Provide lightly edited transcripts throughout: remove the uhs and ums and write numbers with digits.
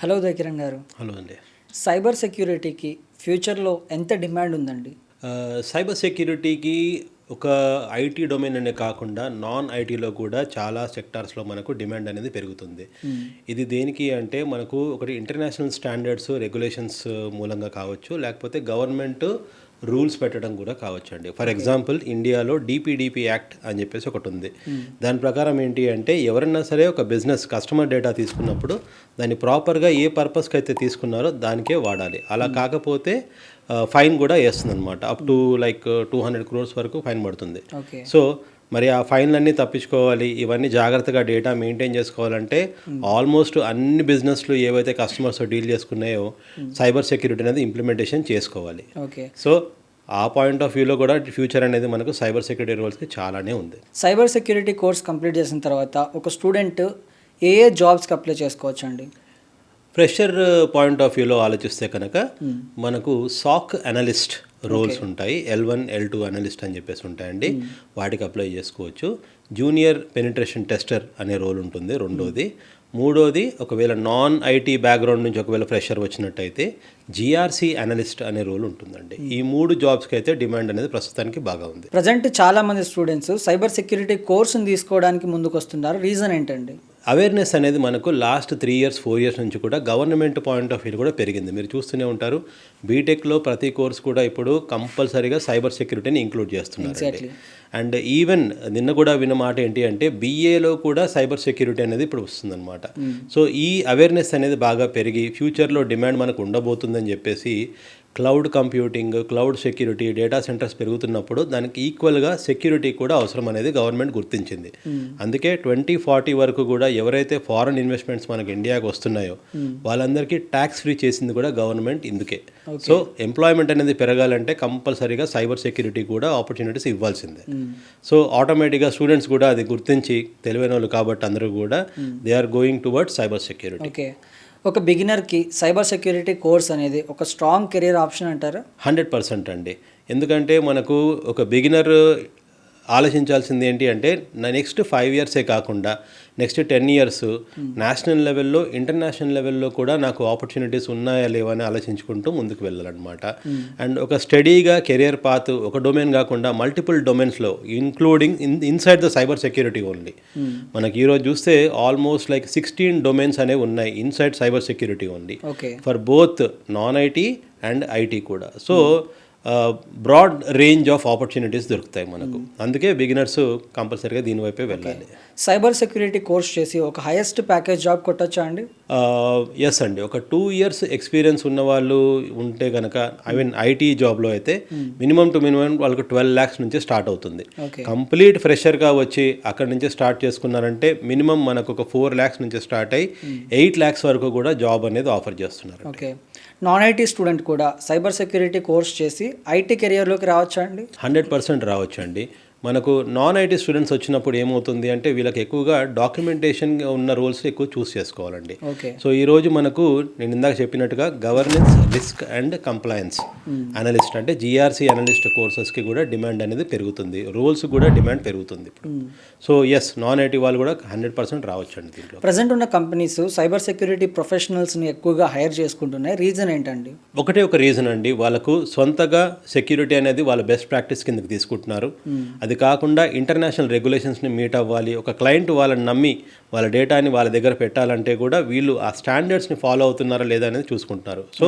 Hello Kiran గారు. Hello అండి. Cyber సెక్యూరిటీకి ఫ్యూచర్లో ఎంత డిమాండ్ ఉందండి? సైబర్ సెక్యూరిటీకి ఒక ఐటీ డొమైన్ అనే కాకుండా నాన్ ఐటీలో కూడా చాలా సెక్టార్స్లో మనకు డిమాండ్ అనేది పెరుగుతుంది. ఇది దేనికి అంటే మనకు ఒకటి ఇంటర్నేషనల్ స్టాండర్డ్స్ రెగ్యులేషన్స్ మూలంగా కావచ్చు, లేకపోతే గవర్నమెంట్ రూల్స్ పెట్టడం కూడా కావచ్చు అండి. ఫర్ ఎగ్జాంపుల్ ఇండియాలో డిపిడిపి యాక్ట్ అని చెప్పేసి ఒకటి ఉంది. దాని ప్రకారం ఏంటి అంటే ఎవరైనా సరే ఒక బిజినెస్ కస్టమర్ డేటా తీసుకున్నప్పుడు దాన్ని ప్రాపర్గా ఏ పర్పస్కి అయితే తీసుకున్నారో దానికే వాడాలి. అలా కాకపోతే ఫైన్ కూడా వేస్తుంది అనమాట. అప్ టు లైక్ 200 crores వరకు ఫైన్ పడుతుంది. సో మరి ఆ ఫైన్లన్నీ తప్పించుకోవాలి, ఇవన్నీ జాగ్రత్తగా డేటా మెయింటైన్ చేసుకోవాలంటే ఆల్మోస్ట్ అన్ని బిజినెస్లు ఏవైతే కస్టమర్స్ డీల్ చేసుకున్నాయో సైబర్ సెక్యూరిటీ అనేది ఇంప్లిమెంటేషన్ చేసుకోవాలి. సో ఆ పాయింట్ ఆఫ్ వ్యూలో కూడా ఫ్యూచర్ అనేది మనకు సైబర్ సెక్యూరిటీ రోల్స్కి చాలానే ఉంది. సైబర్ సెక్యూరిటీ కోర్స్ కంప్లీట్ చేసిన తర్వాత ఒక స్టూడెంట్ ఏ జాబ్స్కి అప్లై చేసుకోవచ్చు అండి? ఫ్రెషర్ పాయింట్ ఆఫ్ వ్యూలో ఆలోచిస్తే కనుక మనకు సాక్ అనలిస్ట్ రోల్స్ ఉంటాయి. L1 L2 అనలిస్ట్ అని చెప్పేసి ఉంటాయండి. వాటికి అప్లై చేసుకోవచ్చు. జూనియర్ పెనిట్రేషన్ టెస్టర్ అనే రోల్ ఉంటుంది రెండోది. మూడోది ఒకవేళ నాన్ ఐటీ బ్యాక్గ్రౌండ్ నుంచి ఒకవేళ ఫ్రెషర్ వచ్చినట్టయితే జిఆర్సి అనలిస్ట్ అనే రోల్ ఉంటుందండి. ఈ 3 జాబ్స్కి అయితే డిమాండ్ అనేది ప్రస్తుతానికి బాగా ఉంది. ప్రజెంట్ చాలా మంది స్టూడెంట్స్ సైబర్ సెక్యూరిటీ కోర్సును తీసుకోవడానికి ముందుకు వస్తున్నారు. రీజన్ ఏంటండి? అవేర్నెస్ అనేది మనకు లాస్ట్ 3 years 4 years నుంచి కూడా గవర్నమెంట్ పాయింట్ ఆఫ్ వ్యూ కూడా పెరిగింది. మీరు చూస్తూనే ఉంటారు, బీటెక్లో ప్రతి కోర్స్ కూడా ఇప్పుడు కంపల్సరీగా సైబర్ సెక్యూరిటీని ఇంక్లూడ్ చేస్తున్నారు. అండ్ ఈవెన్ నిన్న కూడా విన్న మాట ఏంటి అంటే బీఏలో కూడా సైబర్ సెక్యూరిటీ అనేది ఇప్పుడు వస్తుందన్నమాట. సో ఈ అవేర్నెస్ అనేది బాగా పెరిగి ఫ్యూచర్లో డిమాండ్ మనకు ఉండబోతుందని చెప్పేసి cloud computing, cloud security, data centres పెరుగుతున్నప్పుడు దానికి ఈక్వల్గా సెక్యూరిటీ కూడా అవసరం అనేది గవర్నమెంట్ గుర్తించింది. అందుకే 2040 వరకు కూడా ఎవరైతే ఫారెన్ ఇన్వెస్ట్మెంట్స్ మనకి ఇండియాకి వస్తున్నాయో వాళ్ళందరికీ ట్యాక్స్ ఫ్రీ చేసింది కూడా గవర్నమెంట్ ఇందుకే. సో ఎంప్లాయ్మెంట్ అనేది పెరగాలంటే కంపల్సరీగా సైబర్ సెక్యూరిటీ కూడా ఆపర్చునిటీస్ ఇవ్వాల్సిందే. సో ఆటోమేటిక్గా స్టూడెంట్స్ కూడా అది గుర్తించి తెలివైన వాళ్ళు కాబట్టి అందరూ కూడా they are going towards cyber security. ఒక బిగినర్కి సైబర్ సెక్యూరిటీ కోర్స్ అనేది ఒక స్ట్రాంగ్ కెరీర్ ఆప్షన్ అంటారా? 100% అండి. ఎందుకంటే మనకు ఒక బిగినర్ ఆలోచించాల్సింది ఏంటి అంటే నెక్స్ట్ 5 yearsే కాకుండా నెక్స్ట్ 10 years నేషనల్ లెవెల్లో ఇంటర్నేషనల్ లెవెల్లో కూడా నాకు ఆపర్చునిటీస్ ఉన్నాయా లేవా అని ఆలోచించుకుంటూ ముందుకు వెళ్ళాలన్నమాట. అండ్ ఒక స్టడీగా కెరియర్ పాత్ ఒక డొమైన్ కాకుండా మల్టిపుల్ డొమైన్స్లో including inside the cyber security only. మనకి ఈరోజు చూస్తే ఆల్మోస్ట్ లైక్ 16 డొమైన్స్ అనేవి ఉన్నాయి inside cyber security only for both non IT and IT కూడా. So broad range of opportunities దొరుకుతాయి మనకు. అందుకే బిగినర్స్ కంపల్సరీగా దీనివైపే వెళ్ళాలి. సైబర్ సెక్యూరిటీ కోర్స్ చేసి ఒక హైయెస్ట్ ప్యాకేజ్ జాబ్ కొట్టచ్చా అండి? ఎస్ అండి. ఒక 2 years ఎక్స్పీరియన్స్ ఉన్న వాళ్ళు ఉంటే కనుక ఐటీ జాబ్లో అయితే మినిమం టు మినిమం వాళ్ళకు 12 lakhs నుంచి స్టార్ట్ అవుతుంది. కంప్లీట్ ఫ్రెషర్గా వచ్చి అక్కడి నుంచి స్టార్ట్ చేసుకున్నారంటే మినిమం మనకు ఒక 4 lakhs నుంచి స్టార్ట్ అయ్యి 8 lakhs వరకు కూడా జాబ్ అనేది ఆఫర్ చేస్తున్నారు. ఓకే, నాన్ ఐటీ స్టూడెంట్ కూడా సైబర్ సెక్యూరిటీ కోర్స్ చేసి ఐటీ కెరియర్లోకి రావచ్చా అండి? 100% రావచ్చు అండి. మనకు నాన్ ఐటీ స్టూడెంట్స్ వచ్చినప్పుడు ఏమవుతుంది అంటే వీళ్ళకి ఎక్కువగా డాక్యుమెంటేషన్ ఉన్న రోల్స్ ఎక్కువ చూస్ చేసుకోవాలండి. సో ఈరోజు మనకు నేను ఇందాక చెప్పినట్టుగా governance, risk and compliance analyst అంటే జిఆర్సి అనలిస్ట్ కోర్సెస్కి కూడా డిమాండ్ అనేది పెరుగుతుంది, రోల్స్ కూడా డిమాండ్ పెరుగుతుంది ఇప్పుడు. సో ఎస్, నాన్ ఐటీ వాళ్ళు కూడా 100% రావచ్చు అండి దీంట్లో. ప్రజెంట్ ఉన్న కంపెనీస్ సైబర్ సెక్యూరిటీ ప్రొఫెషనల్స్ని ఎక్కువగా హైర్ చేసుకుంటున్నాయి. రీజన్ ఏంటండి? ఒకటే ఒక రీజన్ అండి, వాళ్ళకు సొంతగా సెక్యూరిటీ అనేది వాళ్ళ బెస్ట్ ప్రాక్టీస్ కిందకి తీసుకుంటున్నారు. అది కాకుండా ఇంటర్నేషనల్ రెగ్యులేషన్స్ని మీట్ అవ్వాలి. ఒక క్లయింట్ వాళ్ళని నమ్మి వాళ్ళ డేటాని వాళ్ళ దగ్గర పెట్టాలంటే కూడా వీళ్ళు ఆ స్టాండర్డ్స్ని ఫాలో అవుతున్నారా లేదా అనేది చూసుకుంటున్నారు. సో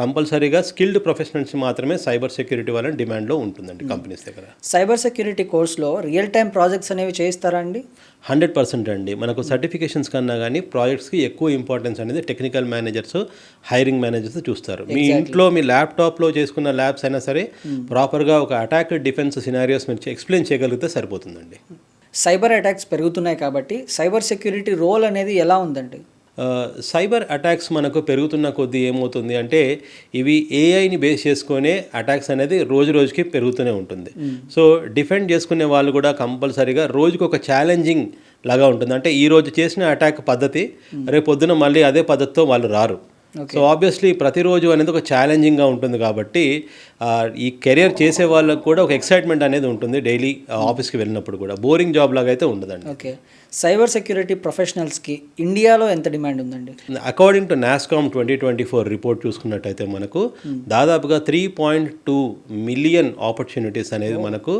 కంపల్సరీగా స్కిల్డ్ ప్రొఫెషనల్స్ మాత్రమే సైబర్ సెక్యూరిటీ వాళ్ళని డిమాండ్లో ఉంటుందండి కంపెనీస్ దగ్గర. సైబర్ సెక్యూరిటీ కోర్స్లో రియల్ టైమ్ ప్రాజెక్ట్స్ అనేవి చేయిస్తారా అండి? 100% అండి. మనకు సర్టిఫికేషన్స్ కన్నా కానీ ప్రాజెక్ట్స్కి ఎక్కువ ఇంపార్టెన్స్ అనేది టెక్నికల్ మేనేజర్స్, హైరింగ్ మేనేజర్స్ చూస్తారు. మీ ఇంట్లో మీ ల్యాప్టాప్లో చేసుకున్న ల్యాబ్స్ అయినా సరే ప్రాపర్గా ఒక అటాక్ డిఫెన్స్ సినారియోస్ మీరు ఎక్స్ప్లెయిన్ చేయగలిగితే సరిపోతుందండి. సైబర్ అటాక్స్ పెరుగుతున్నాయి కాబట్టి సైబర్ సెక్యూరిటీ రోల్ అనేది ఎలా ఉందండి? సైబర్ అటాక్స్ మనకు పెరుగుతున్న కొద్దీ ఏమవుతుంది అంటే ఇవి ఏఐని బేస్ చేసుకునే అటాక్స్ అనేది రోజు రోజుకి పెరుగుతూనే ఉంటుంది. సో డిఫెండ్ చేసుకునే వాళ్ళు కూడా కంపల్సరీగా రోజుకి ఒక ఛాలెంజింగ్ లాగా ఉంటుంది. అంటే ఈ రోజు చేసిన అటాక్ పద్ధతి రేపు పొద్దున మళ్ళీ అదే పద్ధతితో వాళ్ళు రారు. సో ఆబ్వియస్లీ ప్రతిరోజు అనేది ఒక ఛాలెంజింగ్గా ఉంటుంది కాబట్టి ఈ కెరియర్ చేసే వాళ్ళకు కూడా ఒక ఎక్సైట్మెంట్ అనేది ఉంటుంది డైలీ ఆఫీస్కి వెళ్ళినప్పుడు కూడా. బోరింగ్ జాబ్ లాగా అయితే ఉండదండి. ఓకే, సైబర్ సెక్యూరిటీ ప్రొఫెషనల్స్కి ఇండియాలో ఎంత డిమాండ్ ఉందండి? అకార్డింగ్ టు నాస్కామ్ 2024 రిపోర్ట్ చూసుకున్నట్టయితే మనకు దాదాపుగా 3.2 మిలియన్ ఆపర్చునిటీస్ అనేది మనకు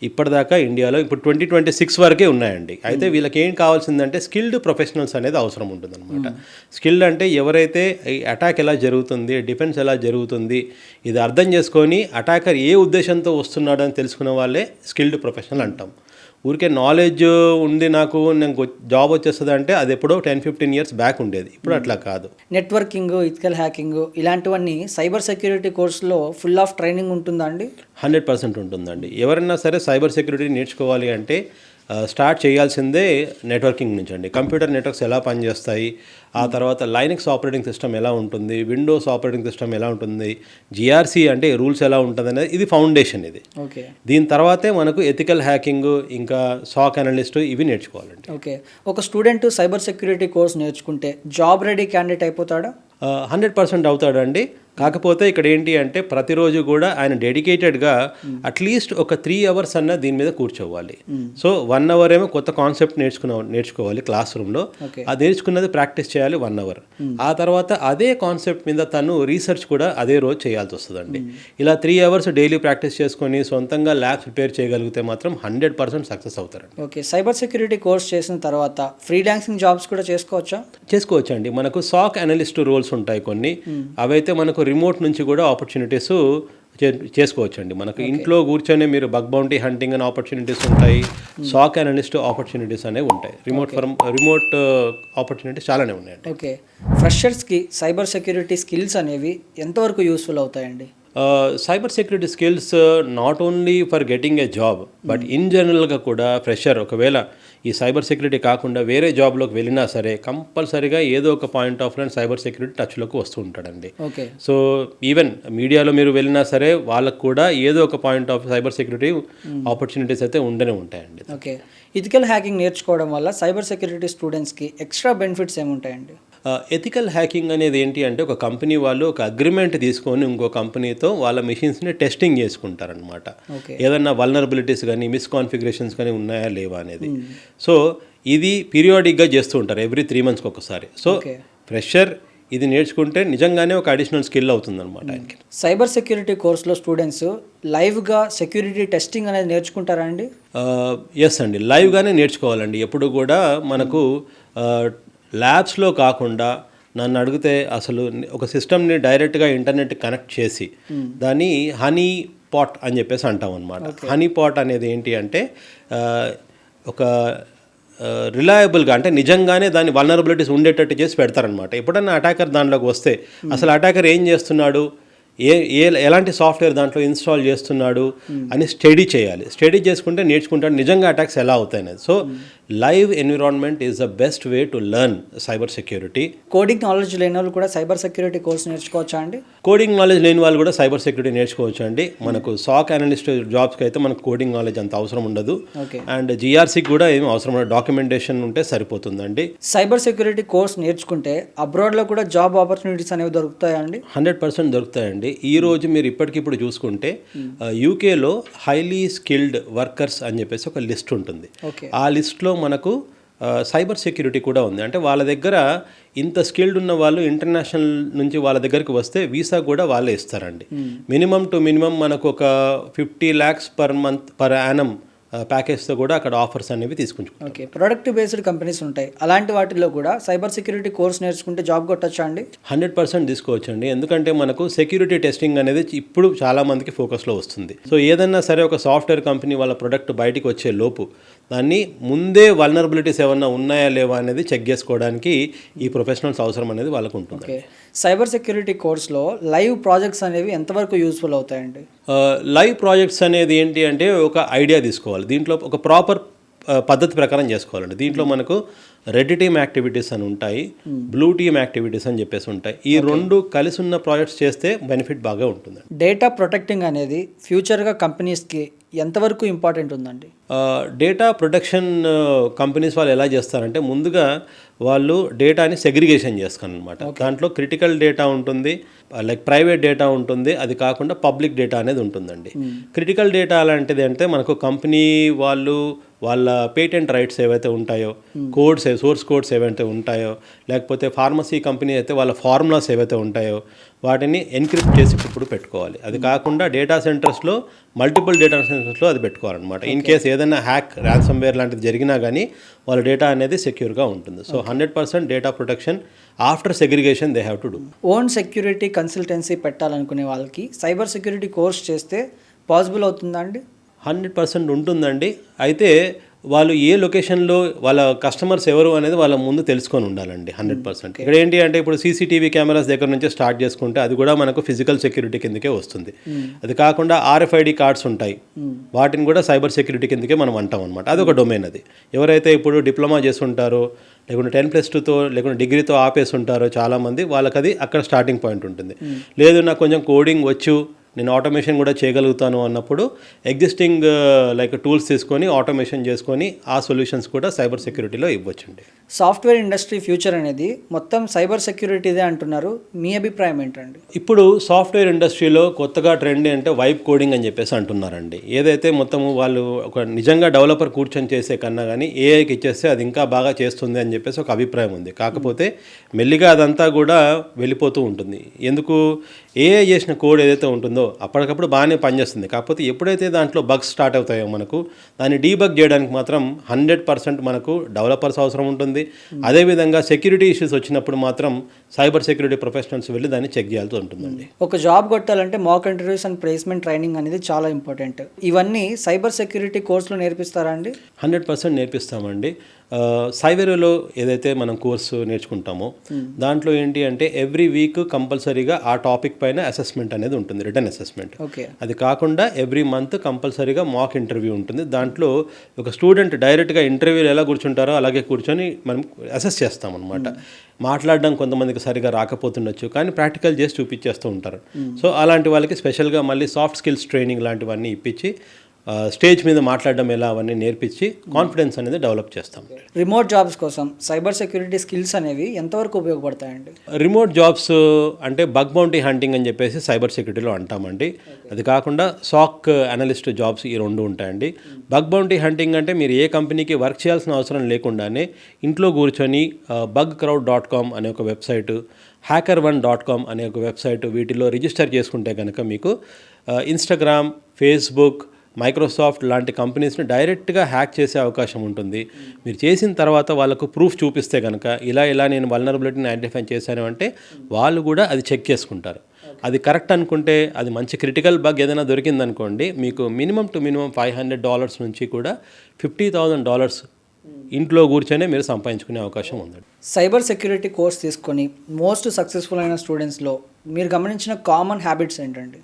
ఇప్పటిదాకా ఇండియాలో ఇప్పుడు 2026 వరకే ఉన్నాయండి. అయితే వీళ్ళకి ఏం కావాల్సిందంటే స్కిల్డ్ ప్రొఫెషనల్స్ అనేది అవసరం ఉంటుందన్నమాట. స్కిల్డ్ అంటే ఎవరైతే ఈ అటాక్ ఎలా జరుగుతుంది, డిఫెన్స్ ఎలా జరుగుతుంది, ఇది అర్థం చేసుకొని అటాకర్ ఏ ఉద్దేశంతో వస్తున్నాడు అని తెలుసుకున్న వాళ్ళే స్కిల్డ్ ప్రొఫెషనల్ అంటాం. ఊరికే నాలెడ్జ్ ఉంది నాకు జాబ్ వచ్చేస్తుంది అంటే అది ఎప్పుడో 10-15 ఇయర్స్ బ్యాక్ ఉండేది, ఇప్పుడు అట్లా కాదు. నెట్వర్కింగ్, ఇథికల్ హ్యాకింగ్ ఇలాంటివన్నీ సైబర్ సెక్యూరిటీ కోర్సులో ఫుల్ ఆఫ్ ట్రైనింగ్ ఉంటుందా అండి? 100% ఉంటుందండి. ఎవరైనా సరే సైబర్ సెక్యూరిటీ నేర్చుకోవాలి అంటే స్టార్ట్ చేయాల్సిందే నెట్వర్కింగ్ నుంచి అండి. కంప్యూటర్ నెట్వర్క్స్ ఎలా పనిచేస్తాయి, ఆ తర్వాత లైనక్స్ ఆపరేటింగ్ సిస్టమ్ ఎలా ఉంటుంది, విండోస్ ఆపరేటింగ్ సిస్టమ్ ఎలా ఉంటుంది, జిఆర్సి అంటే రూల్స్ ఎలా ఉంటుంది అనేది ఇది ఫౌండేషన్. ఇది ఓకే. దీని తర్వాతే మనకు ఎథికల్ హ్యాకింగ్, ఇంకా సాక్ అనలిస్ట్ ఇవి నేర్చుకోవాలండి. ఓకే. ఒక స్టూడెంట్ సైబర్ సెక్యూరిటీ కోర్స్ నేర్చుకుంటే జాబ్ రెడీ క్యాండిడేట్ అయిపోతాడా? 100% అవుతాడండి. కాకపోతే ఇక్కడ ఏంటి అంటే ప్రతిరోజు కూడా ఆయన డెడికేటెడ్గా అట్లీస్ట్ ఒక 3 అవర్స్ అన్న దీని మీద కూర్చోవాలి. సో 1 అవర్ ఏమో కొత్త కాన్సెప్ట్ నేర్చుకోవాలి క్లాస్ రూమ్లో, అది నేర్చుకున్నది ప్రాక్టీస్ చేయాలి 1 అవర్. ఆ తర్వాత అదే కాన్సెప్ట్ మీద తను రీసెర్చ్ కూడా అదే రోజు చేయాల్సి వస్తుందండి. ఇలా 3 అవర్స్ డైలీ ప్రాక్టీస్ చేసుకొని సొంతంగా ల్యాబ్స్ ప్రిపేర్ చేయగలిగితే మాత్రం 100% సక్సెస్ అవుతారండి. ఓకే. సైబర్ సెక్యూరిటీ కోర్స్ చేసిన తర్వాత ఫ్రీలాన్సింగ్ జాబ్స్ కూడా చేసుకోవచ్చండి. మనకు సాక్ అనలిస్ట్ రోల్స్ ఉంటాయి కొన్ని, అవైతే మనకు రిమోట్ నుంచి కూడా ఆపర్చునిటీస్ చేసుకోవచ్చండి. మనకు ఇంట్లో కూర్చొని మీరు బగ్ బౌంటీ హంటింగ్ అనే ఆపర్చునిటీస్ ఉంటాయి, సాక్ అనలిస్ట్ ఆపర్చునిటీస్ అనేవి ఉంటాయి. రిమోట్ ఆపర్చునిటీస్ చాలానే ఉన్నాయండి. ఓకే. ఫ్రెషర్స్కి సైబర్ సెక్యూరిటీ స్కిల్స్ అనేవి ఎంతవరకు యూస్ఫుల్ అవుతాయండి? Cyber security skills not only for getting a job but in జనరల్గా కూడా ఫ్రెషర్ ఒకవేళ ఈ సైబర్ సెక్యూరిటీ కాకుండా వేరే జాబ్లోకి వెళ్ళినా సరే కంపల్సరీగా ఏదో ఒక point of line cyber security టచ్లోకి వస్తూ ఉంటాడండి. ఓకే. సో ఈవెన్ మీడియాలో మీరు వెళ్ళినా సరే వాళ్ళకు కూడా ఏదో ఒక point of cyber security opportunities అయితే ఉండనే ఉంటాయండి. ఓకే. ఇథికల్ హ్యాకింగ్ నేర్చుకోవడం వల్ల సైబర్ సెక్యూరిటీ స్టూడెంట్స్కి ఎక్స్ట్రా బెనిఫిట్స్ ఏముంటాయండి? ఎథికల్ హ్యాకింగ్ అనేది ఏంటి అంటే ఒక కంపెనీ వాళ్ళు ఒక అగ్రిమెంట్ తీసుకొని ఇంకో కంపెనీతో వాళ్ళ మెషిన్స్ని టెస్టింగ్ చేసుకుంటారనమాట. ఏదన్నా వల్నరబిలిటీస్ కానీ మిస్కాన్ఫిగరేషన్స్ కానీ ఉన్నాయా లేవా అనేది. సో ఇది పీరియాడిక్గా చేస్తూ ఉంటారు, ఎవ్రీ 3 months ఒకసారి. సో ఫ్రెషర్ ఇది నేర్చుకుంటే నిజంగానే ఒక అడిషనల్ స్కిల్ అవుతుందన్నమాట ఆయనకి. సైబర్ సెక్యూరిటీ కోర్స్లో స్టూడెంట్స్ లైవ్గా సెక్యూరిటీ టెస్టింగ్ అనేది నేర్చుకుంటారా అండి? ఎస్ అండి, లైవ్గానే నేర్చుకోవాలండి. ఎప్పుడు కూడా మనకు ల్యాబ్స్లో కాకుండా నన్ను అడిగితే అసలు ఒక సిస్టమ్ని డైరెక్ట్గా ఇంటర్నెట్ కనెక్ట్ చేసి దాన్ని హనీ పాట్ అని చెప్పేసి అంటాం అనమాట. హనీ పాట్ అనేది ఏంటి అంటే ఒక రిలయబుల్గా అంటే నిజంగానే దాని వల్నరబిలిటీస్ ఉండేటట్టు చేసి పెడతారనమాట. ఎప్పుడన్నా అటాకర్ దాంట్లోకి వస్తే అసలు అటాకర్ ఏం చేస్తున్నాడు, ఎలాంటి సాఫ్ట్వేర్ దాంట్లో ఇన్స్టాల్ చేస్తున్నాడు అని స్టడీ చేయాలి. స్టడీ చేసుకుంటే నేర్చుకుంటాడు నిజంగా అటాక్స్ ఎలా అవుతాయి అనేది. So live environment is the best way to learn cyber security. Coding knowledge లేని వాళ్ళు కూడా సైబర్ సెక్యూరిటీ కోర్స్ నేర్చుకోవచ్చా అండి? కోడింగ్ నాలెడ్జ్ లేని వాళ్ళు కూడా సైబర్ సెక్యూరిటీ నేర్చుకోవచ్చు అండి. మనకు సాక్ అనలిస్ట్ జాబ్స్కి అయితే మనకు కోడింగ్ నాలెడ్జ్ అంత అవసరం ఉండదు. అండ్ జిఆర్సీకి కూడా ఏమి అవసరం ఉండదు, డాక్యుమెంటేషన్ ఉంటే సరిపోతుందండి. సైబర్ సెక్యూరిటీ కోర్స్ నేర్చుకుంటే అబ్రాడ్లో కూడా జాబ్ ఆపర్చునిటీస్ అనేవి దొరుకుతాయా అండి? 100% దొరుకుతాయండి. ఈ రోజు మీరు ఇప్పటికిప్పుడు చూసుకుంటే యూకేలో హైలీ స్కిల్డ్ వర్కర్స్ అని చెప్పేసి ఒక లిస్ట్ ఉంటుంది. ఆ లిస్ట్లో మనకు సైబర్ సెక్యూరిటీ కూడా ఉంది. అంటే వాళ్ళ దగ్గర ఇంత స్కిల్డ్ ఉన్న వాళ్ళు ఇంటర్నేషనల్ నుంచి వాళ్ళ దగ్గరికి వస్తే వీసా కూడా వాళ్ళే ఇస్తారండి. మినిమం టు మినిమం మనకు ఒక 50 lakhs per month per annum ప్యాకేజ్తో కూడా అక్కడ ఆఫర్స్ అనేవి తీసుకుంటాం. ఓకే. ప్రొడక్ట్ బేస్డ్ కంపెనీస్ ఉంటాయి, అలాంటి వాటిల్లో కూడా సైబర్ సెక్యూరిటీ కోర్స్ నేర్చుకుంటే జాబ్ కొట్టచ్చా అండి? 100% తీసుకోవచ్చండి. ఎందుకంటే మనకు సెక్యూరిటీ టెస్టింగ్ అనేది ఇప్పుడు చాలా మందికి ఫోకస్లో వస్తుంది. సో ఏదన్నా సరే ఒక సాఫ్ట్వేర్ కంపెనీ వాళ్ళ ప్రొడక్ట్ బయటికి వచ్చే లోపు దాన్ని ముందే వల్నరబిలిటీస్ ఏమన్నా ఉన్నాయా లేవా అనేది చెక్ చేసుకోవడానికి ఈ ప్రొఫెషనల్స్ అవసరం అనేది వాళ్ళకు ఉంటుంది. ఓకే. సైబర్ సెక్యూరిటీ కోర్స్లో లైవ్ ప్రాజెక్ట్స్ అనేవి ఎంతవరకు యూస్ఫుల్ అవుతాయండి? లైవ్ ప్రాజెక్ట్స్ అనేది ఏంటి అంటే ఒక ఐడియా తీసుకోవాలి, దీంట్లో ఒక ప్రాపర్ పద్ధతి ప్రకారం చేసుకోవాలండి. దీంట్లో మనకు రెడ్ టీమ్ యాక్టివిటీస్ అని ఉంటాయి, బ్లూ టీమ్ యాక్టివిటీస్ అని చెప్పేసి ఉంటాయి. ఈ రెండు కలిసి ఉన్న ప్రాజెక్ట్స్ చేస్తే బెనిఫిట్ బాగా ఉంటుంది. డేటా ప్రొటెక్టింగ్ అనేది ఫ్యూచర్గా కంపెనీస్కి ఎంతవరకు ఇంపార్టెంట్ ఉందండి? డేటా ప్రొటెక్షన్ కంపెనీస్ వాళ్ళు ఎలా చేస్తారంటే ముందుగా వాళ్ళు డేటాని సెగ్రిగేషన్ చేస్తారు అనమాట. దాంట్లో క్రిటికల్ డేటా ఉంటుంది, లైక్ ప్రైవేట్ డేటా ఉంటుంది, అది కాకుండా పబ్లిక్ డేటా అనేది ఉంటుందండి. క్రిటికల్ డేటా అలాంటిది అంటే మనకు కంపెనీ వాళ్ళు వాళ్ళ పేటెంట్ రైట్స్ ఏవైతే ఉంటాయో, కోడ్స్ సోర్స్ కోడ్స్ ఏవైతే ఉంటాయో, లేకపోతే ఫార్మసీ కంపెనీ అయితే వాళ్ళ ఫార్ములాస్ ఏవైతే ఉంటాయో వాటిని ఎన్క్రిప్ట్ చేసి ఇప్పుడు పెట్టుకోవాలి. అది కాకుండా డేటా సెంటర్స్లో మల్టిపుల్ డేటా సెంటర్స్లో అది పెట్టుకోవాలన్నమాట. ఇన్ కేస్ ఏదైనా హ్యాక్ ర్యాన్సమ్వేర్ లాంటిది జరిగినా కానీ వాళ్ళ డేటా అనేది సెక్యూర్గా ఉంటుంది. So 100% data protection after segregation they have to do. Own security consultancy పెట్టాలనుకునే వాళ్ళకి సైబర్ సెక్యూరిటీ కోర్స్ చేస్తే పాసిబుల్ అవుతుందా అండి? 100% ఉంటుందండి. అయితే వాళ్ళు ఏ లొకేషన్లో వాళ్ళ కస్టమర్స్ ఎవరు అనేది వాళ్ళ ముందు తెలుసుకొని ఉండాలండి. 100%. ఇక్కడ ఏంటి అంటే ఇప్పుడు సీసీటీవీ కెమెరాస్ దగ్గర నుంచి స్టార్ట్ చేసుకుంటే అది కూడా మనకు ఫిజికల్ సెక్యూరిటీ కిందకే వస్తుంది. అది కాకుండా RFID కార్డ్స్ ఉంటాయి, వాటిని కూడా సైబర్ సెక్యూరిటీ కిందకే మనం అంటాం అనమాట. అది ఒక డొమైన్. అది ఎవరైతే ఇప్పుడు డిప్లొమా చేస్తుంటారో లేకుంటే 10+2తో లేకుంటే డిగ్రీతో ఆపేసి ఉంటారో చాలామంది, వాళ్ళకి అది అక్కడ స్టార్టింగ్ పాయింట్ ఉంటుంది. లేదు నాకు కొంచెం కోడింగ్ వచ్చు, నేను ఆటోమేషన్ కూడా చేయగలుగుతాను అన్నప్పుడు ఎగ్జిస్టింగ్ లైక్ టూల్స్ తీసుకొని ఆటోమేషన్ చేసుకొని ఆ సొల్యూషన్స్ కూడా సైబర్ సెక్యూరిటీలో ఇవ్వచ్చండి. సాఫ్ట్వేర్ ఇండస్ట్రీ ఫ్యూచర్ అనేది మొత్తం సైబర్ సెక్యూరిటీదే అంటున్నారు, మీ అభిప్రాయం ఏంటండి? ఇప్పుడు సాఫ్ట్వేర్ ఇండస్ట్రీలో కొత్తగా ట్రెండ్ అంటే వైబ్ కోడింగ్ అని చెప్పేసి అంటున్నారండి. ఏదైతే మొత్తము వాళ్ళు ఒక నిజంగా డెవలపర్ కూర్చొని చేసే కన్నా కానీ ఏఐకి ఇచ్చేస్తే అది ఇంకా బాగా చేస్తుంది అని చెప్పేసి ఒక అభిప్రాయం ఉంది. కాకపోతే మెల్లిగా అదంతా కూడా వెళ్ళిపోతూ ఉంటుంది. ఎందుకు? ఏఐ చేసిన కోడ్ ఏదైతే ఉంటుందో అప్పటికప్పుడు బాగానే పనిచేస్తుంది. కాకపోతే ఎప్పుడైతే దాంట్లో బగ్స్ స్టార్ట్ అవుతాయో మనకు దాన్ని డీబగ్ చేయడానికి మాత్రం 100% మనకు డెవలపర్స్ అవసరం ఉంటుంది. అదేవిధంగా సెక్యూరిటీ ఇష్యూస్ వచ్చినప్పుడు మాత్రం సైబర్ సెక్యూరిటీ ప్రొఫెషనల్స్ వెళ్ళి దాన్ని చెక్ చేయాల్సి ఉంటుందండి. ఒక జాబ్ కొట్టాలంటే mock interviews and placement training అనేది చాలా ఇంపార్టెంట్. ఇవన్నీ సైబర్ సెక్యూరిటీ కోర్సులో నేర్పిస్తారా అండి? 100% నేర్పిస్తామండి. సైబర్లో ఏదైతే మనం కోర్సు నేర్చుకుంటామో దాంట్లో ఏంటి అంటే ఎవ్రీ వీక్ కంపల్సరీగా ఆ టాపిక్ పైన అసెస్మెంట్ అనేది ఉంటుంది, రిటర్న్ అసెస్మెంట్. అది కాకుండా ఎవ్రీ మంత్ కంపల్సరీగా మాక్ ఇంటర్వ్యూ ఉంటుంది. దాంట్లో ఒక స్టూడెంట్ డైరెక్ట్గా ఇంటర్వ్యూలో ఎలా కూర్చుంటారో అలాగే కూర్చొని మనం అసెస్ చేస్తాం అనమాట. మాట్లాడడం కొంతమందికి సరిగా రాకపోతుండొచ్చు, కానీ ప్రాక్టికల్ చేసి చూపించేస్తూ ఉంటారు. సో అలాంటి వాళ్ళకి స్పెషల్గా మళ్ళీ సాఫ్ట్ స్కిల్స్ ట్రైనింగ్ లాంటివన్నీ ఇప్పించి స్టేజ్ మీద మాట్లాడడం ఎలా అవన్నీ నేర్పించి కాన్ఫిడెన్స్ అనేది డెవలప్ చేస్తాం. రిమోట్ జాబ్స్ కోసం సైబర్ సెక్యూరిటీ స్కిల్స్ అనేవి ఎంతవరకు ఉపయోగపడతాయండి? రిమోట్ జాబ్స్ అంటే బగ్ బౌంటీ హంటింగ్ అని చెప్పేసి సైబర్ సెక్యూరిటీలో అంటామండి. అది కాకుండా సాక్ అనలిస్ట్ జాబ్స్ ఈ రెండు ఉంటాయండి. బగ్ బౌంటీ హంటింగ్ అంటే మీరు ఏ కంపెనీకి వర్క్ చేయాల్సిన అవసరం లేకుండానే ఇంట్లో కూర్చొని bugcrowd.com అనే ఒక వెబ్సైటు, hacker1.com అనే ఒక వెబ్సైటు, వీటిలో రిజిస్టర్ చేసుకుంటే కనుక మీకు ఇన్స్టాగ్రామ్, ఫేస్బుక్, మైక్రోసాఫ్ట్ లాంటి కంపెనీస్ని డైరెక్ట్గా హ్యాక్ చేసే అవకాశం ఉంటుంది. మీరు చేసిన తర్వాత వాళ్ళకు ప్రూఫ్ చూపిస్తే కనుక ఇలా నేను వల్నరబిలిటీని ఐడెంటిఫై చేశాను అంటే వాళ్ళు కూడా అది చెక్ చేసుకుంటారు. అది కరెక్ట్ అనుకుంటే, అది మంచి క్రిటికల్ బగ్ ఏదైనా దొరికిందనుకోండి, మీకు మినిమం $500 నుంచి కూడా $50,000 ఇంట్లో కూర్చొనే మీరు సంపాదించుకునే అవకాశం ఉంది. సైబర్ సెక్యూరిటీ కోర్స్ తీసుకొని మోస్ట్ సక్సెస్ఫుల్ అయిన స్టూడెంట్స్లో మీరు గమనించిన కామన్ హ్యాబిట్స్ ఏంటండి?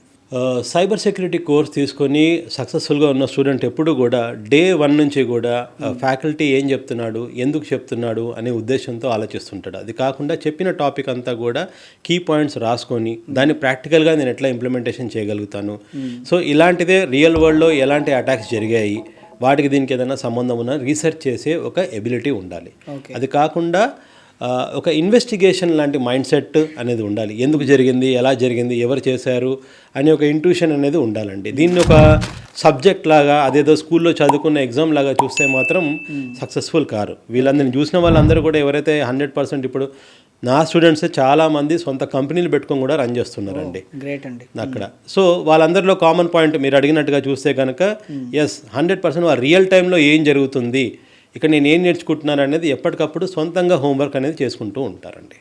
సైబర్ సెక్యూరిటీ కోర్స్ తీసుకొని సక్సెస్ఫుల్గా ఉన్న స్టూడెంట్ ఎప్పుడు కూడా డే 1 నుంచి కూడా ఫ్యాకల్టీ ఏం చెప్తున్నాడు, ఎందుకు చెప్తున్నాడు అనే ఉద్దేశంతో ఆలోచిస్తుంటాడు. అది కాకుండా చెప్పిన టాపిక్ అంతా కూడా కీ పాయింట్స్ రాసుకొని దాన్ని ప్రాక్టికల్గా నేను ఎట్లా ఇంప్లిమెంటేషన్ చేయగలుగుతాను, సో ఇలాంటిదే రియల్ వరల్డ్లో ఎలాంటి అటాక్స్ జరిగాయి, వాటికి దీనికి ఏదైనా సంబంధం ఉన్న రీసెర్చ్ చేసే ఒక ఎబిలిటీ ఉండాలి. అది కాకుండా ఒక ఇన్వెస్టిగేషన్ లాంటి మైండ్ సెట్ అనేది ఉండాలి. ఎందుకు జరిగింది, ఎలా జరిగింది, ఎవరు చేశారు అనే ఒక ఇంట్యూషన్ అనేది ఉండాలండి. దీన్ని ఒక సబ్జెక్ట్ లాగా అదేదో స్కూల్లో చదువుకున్న ఎగ్జామ్ లాగా చూస్తే మాత్రం సక్సెస్ఫుల్ కారు. వీళ్ళందరినీ చూసిన వాళ్ళందరూ కూడా ఎవరైతే 100% ఇప్పుడు నా స్టూడెంట్స్ చాలామంది సొంత కంపెనీలు పెట్టుకొని కూడా రన్ చేస్తున్నారండి. గ్రేట్ అండి అక్కడ. సో వాళ్ళందరిలో కామన్ పాయింట్ మీరు అడిగినట్టుగా చూస్తే కనుక 100% వాళ్ళ రియల్ టైంలో ఏం జరుగుతుంది, ఇక్కడ నేను ఏం నేర్చుకుంటున్నాను అనేది ఎప్పటికప్పుడు సొంతంగా హోంవర్క్ అనేది చేసుకుంటూ ఉంటారండి.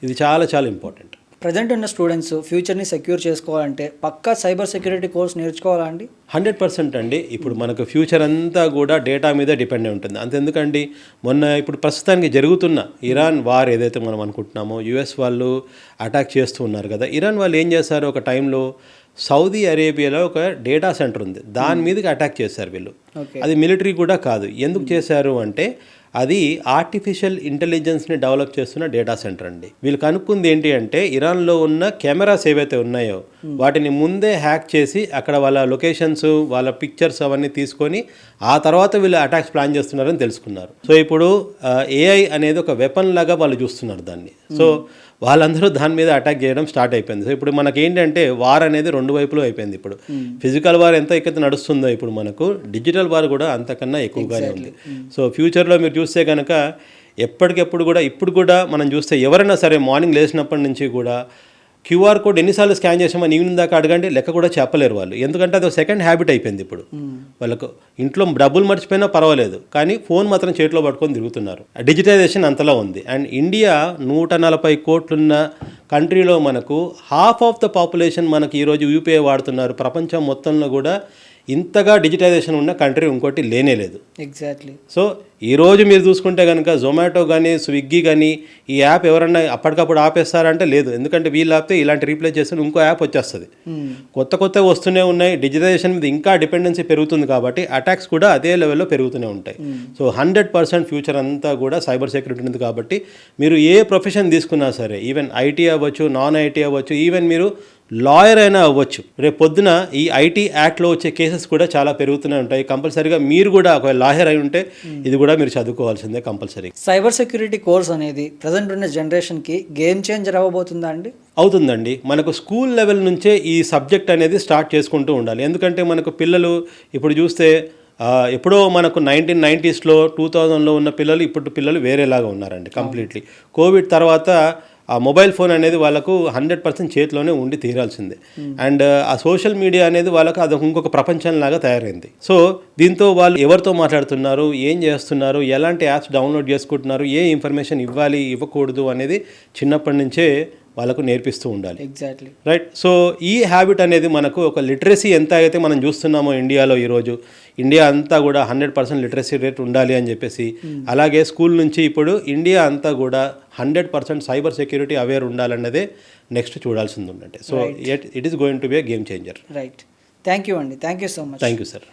ఇది చాలా చాలా ఇంపార్టెంట్. ప్రజెంట్ ఉన్న స్టూడెంట్స్ ఫ్యూచర్ని సెక్యూర్ చేసుకోవాలంటే పక్కా సైబర్ సెక్యూరిటీ కోర్స్ నేర్చుకోవాలా అండి? 100% అండి. ఇప్పుడు మనకు ఫ్యూచర్ అంతా కూడా డేటా మీద డిపెండ్ అయి ఉంటుంది. అంతెందుకండి, మొన్న ఇప్పుడు ప్రస్తుతానికి జరుగుతున్న ఇరాన్ వార్ ఏదైతే మనం అనుకుంటున్నామో, US వాళ్ళు అటాక్ చేస్తూ ఉన్నారు కదా. ఇరాన్ వాళ్ళు ఏం చేశారు, ఒక టైంలో సౌదీ అరేబియాలో ఒక డేటా సెంటర్ ఉంది, దాని మీదకి అటాక్ చేశారు వీళ్ళు. అది మిలిటరీ కూడా కాదు. ఎందుకు చేశారు అంటే అది ఆర్టిఫిషియల్ ఇంటెలిజెన్స్ని డెవలప్ చేస్తున్న డేటా సెంటర్ అండి. వీళ్ళు కనుక్కుంది ఏంటి అంటే ఇరాన్లో ఉన్న కెమెరాస్ ఏవైతే ఉన్నాయో వాటిని ముందే హ్యాక్ చేసి అక్కడ వాళ్ళ లొకేషన్స్, వాళ్ళ పిక్చర్స్ అవన్నీ తీసుకొని ఆ తర్వాత వీళ్ళు అటాక్స్ ప్లాన్ చేస్తున్నారని తెలుసుకున్నారు. సో ఇప్పుడు AI అనేది ఒక వెపన్ లాగా వాళ్ళు చూస్తున్నారు దాన్ని. సో వాళ్ళందరూ దాని మీద అటాక్ చేయడం స్టార్ట్ అయిపోయింది. సో ఇప్పుడు మనకి ఏంటంటే వార్ అనేది రెండు వైపులు అయిపోయింది. ఇప్పుడు ఫిజికల్ వార్ ఎంత ఎక్కువ నడుస్తుందో ఇప్పుడు మనకు డిజిటల్ వార్ కూడా అంతకన్నా ఎక్కువగానే ఉంది. సో ఫ్యూచర్లో మీరు చూస్తే కనుక ఎప్పటికెప్పుడు కూడా ఇప్పుడు కూడా మనం చూస్తే ఎవరైనా సరే మార్నింగ్ లేచినప్పటి నుంచి కూడా క్యూఆర్ కోడ్ ఎన్నిసార్లు స్కాన్ చేసామని ఈవినింగ్ దాకా అడగండి లెక్క కూడా చెప్పలేరు వాళ్ళు. ఎందుకంటే అది ఒక సెకండ్ హ్యాబిట్ అయిపోయింది ఇప్పుడు వాళ్ళకు. ఇంట్లో డబ్బులు మర్చిపోయినా పర్వాలేదు, కానీ ఫోన్ మాత్రం చేతిలో పట్టుకొని తిరుగుతున్నారు. డిజిటైజేషన్ అంతలా ఉంది. అండ్ ఇండియా 140 కోట్లున్న కంట్రీలో మనకు హాఫ్ ఆఫ్ ద పాపులేషన్ మనకి ఈరోజు యూపీఐ వాడుతున్నారు. ప్రపంచం మొత్తంలో కూడా ఇంతగా డిజిటైజేషన్ ఉన్న కంట్రీ ఇంకోటి లేనే లేదు. ఎగ్జాక్ట్లీ. సో ఈరోజు మీరు చూసుకుంటే కనుక జొమాటో కానీ స్విగ్గీ కానీ ఈ యాప్ ఎవరన్నా అప్పటికప్పుడు ఆపేస్తారంటే లేదు. ఎందుకంటే వీళ్ళు ఆపితే ఇలాంటి రీప్లేస్ చేస్తే ఇంకో యాప్ వచ్చేస్తుంది. కొత్త వస్తూనే ఉన్నాయి. డిజిటైజేషన్ మీద ఇంకా డిపెండెన్సీ పెరుగుతుంది కాబట్టి అటాక్స్ కూడా అదే లెవెల్లో పెరుగుతూనే ఉంటాయి. సో 100% ఫ్యూచర్ అంతా కూడా సైబర్ సెక్యూరిటీ ఉంది. కాబట్టి మీరు ఏ ప్రొఫెషన్ తీసుకున్నా సరే, ఈవెన్ ఐటీ అవ్వచ్చు, నాన్ ఐటీ అవ్వచ్చు, ఈవెన్ మీరు లాయర్ అయినా అవ్వచ్చు, రేపు పొద్దున ఈ ఐటీ యాక్ట్లో వచ్చే కేసెస్ కూడా చాలా పెరుగుతూనే ఉంటాయి. కంపల్సరీగా మీరు కూడా ఒక లాయర్ అయి ఉంటే ఇది కూడా మీరు చదువుకోవాల్సిందే కంపల్సరీ. సైబర్ సెక్యూరిటీ కోర్స్ అనేది ప్రజెంట్ ఉన్న జనరేషన్కి గేమ్ చేంజర్ అవ్వబోతుందా అండి? అవుతుందండి. మనకు స్కూల్ లెవెల్ నుంచే ఈ సబ్జెక్ట్ అనేది స్టార్ట్ చేసుకుంటూ ఉండాలి. ఎందుకంటే మనకు పిల్లలు ఇప్పుడు చూస్తే ఎప్పుడో మనకు 1990s 2000లో ఉన్న పిల్లలు ఇప్పుడు పిల్లలు వేరేలాగా ఉన్నారండి కంప్లీట్లీ. కోవిడ్ తర్వాత ఆ మొబైల్ ఫోన్ అనేది వాళ్ళకు 100% చేతిలోనే ఉండి తీరాల్సిందే. అండ్ ఆ సోషల్ మీడియా అనేది వాళ్ళకు అది ఇంకొక ప్రపంచంలాగా తయారైంది. సో దీంతో వాళ్ళు ఎవరితో మాట్లాడుతున్నారు, ఏం చేస్తున్నారు, ఎలాంటి యాప్స్ డౌన్లోడ్ చేసుకుంటున్నారు, ఏ ఇన్ఫర్మేషన్ ఇవ్వాలి ఇవ్వకూడదు అనేది చిన్నప్పటి నుంచే వాళ్ళకు నేర్పిస్తూ ఉండాలి. Exactly right. సో ఈ హ్యాబిట్ అనేది మనకు ఒక లిటరసీ ఎంత అయితే మనం చూస్తున్నామో ఇండియాలో ఈరోజు ఇండియా అంతా కూడా 100% లిటరసీ రేట్ ఉండాలి అని చెప్పేసి, అలాగే స్కూల్ నుంచి ఇప్పుడు ఇండియా అంతా కూడా 100% సైబర్ సెక్యూరిటీ అవేర్ ఉండాలన్నదే నెక్స్ట్ చూడాల్సింది ఉందంటే. So it is going to be a game changer. Right. Thank you అండి. Thank you so much. Thank you sir.